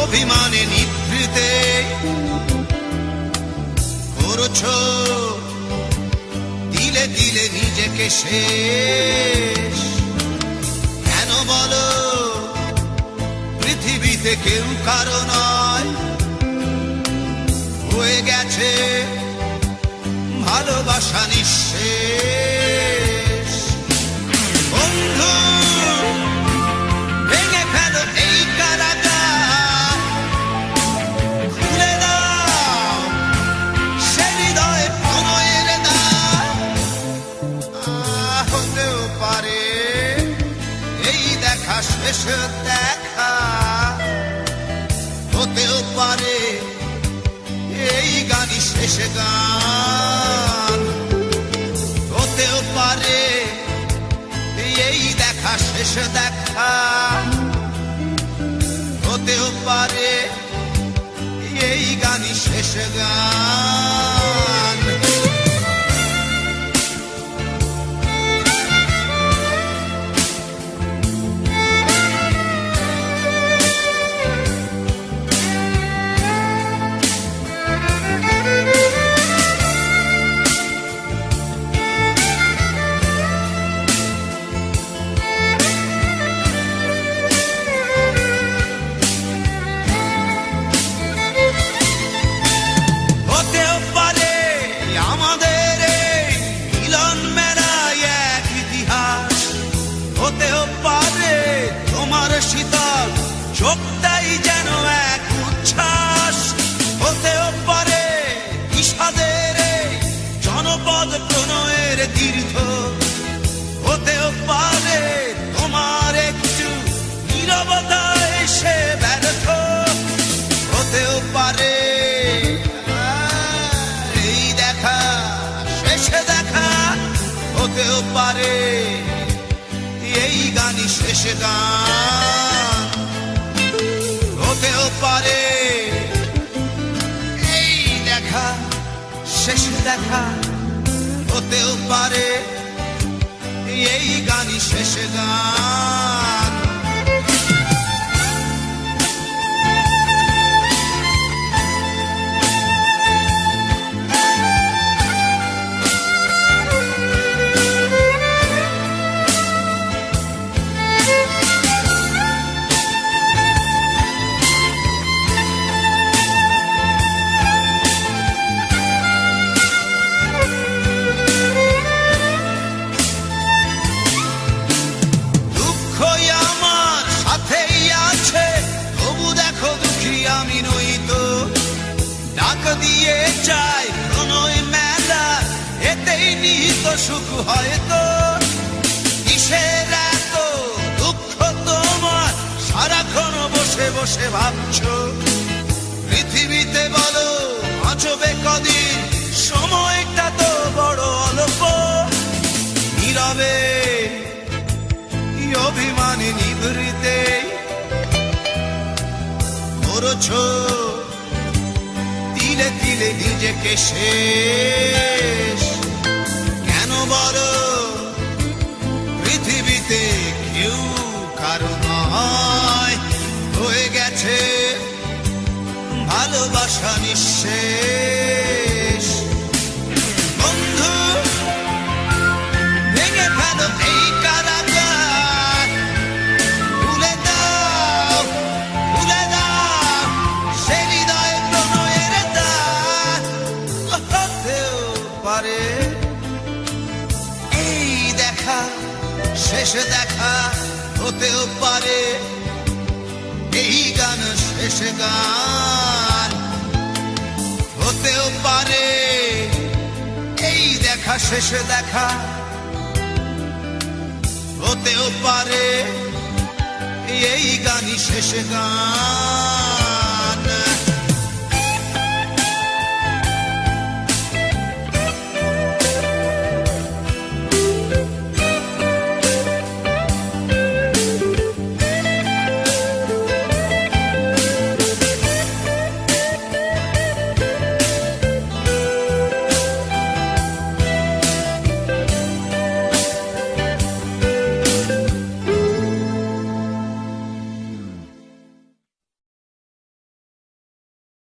অভিমানে নিভৃতে করছো দিলে দিলে নিজেকে শেষ। কেন বলো পৃথিবীতে কেউ কারো নয়, হয়ে গেছে ভালোবাসা নিঃশেষ। বন্ধু ভেঙে ফেলো এই কারাগার, খুলে দাও সে হৃদয় প্রণয়ের দ্বার। হতেও পারে এই দেখা শেষ দেখা, হতেও পারে এই গানই শেষ গান, হতেও পারে এই দেখা শেষ দেখা, হতেও পারে এই গানই শেষ গান। শীতল চোখটাই যেন এক উচ্ছ্বাস, হতেও পারে বিষাদের জনপদ প্রণয়ের তীর্থ, হতেও পারে তোমার একটু নীরবতা এসে ব্যর্থ, হতেও পারে এই দেখা শেষে দেখা, হতেও পারে এই গানই শেষ গান, হতেও পারে এই দেখা শেষ দেখা, হতেও পারে এই গানই শেষ গান। আমি নই তো ডাক দিয়ে চাই প্রণয় মেলা, এতেই নিহিত সুখ হয়তো। কিসের এত দুঃখ তোমার সারাক্ষণ বসে বসে ভাবছো, পৃথিবীতে বলো বাঁচবে কদিন, সময়টা তো বড় অল্প। নীরবে অভিমানে নিভৃতে করছো দিলে দিলে নিজেকে শেষ। কেন বলো পৃথিবীতে কেউ কারো নয়, হয়ে গেছে ভালোবাসা নিঃশেষ। বন্ধু ভেঙে ফেলো এই কারাগার, খুলে দাও খুলে দাও সে হৃদয় প্রণয়ের দ্বার। হতেও পারে এই দেখা শেষ দেখা, হতেও পারে এই গান শেষ গান, হতেও পারে এই দেখা শেষ দেখা, হতেও পারে এই গানই শেষ গান।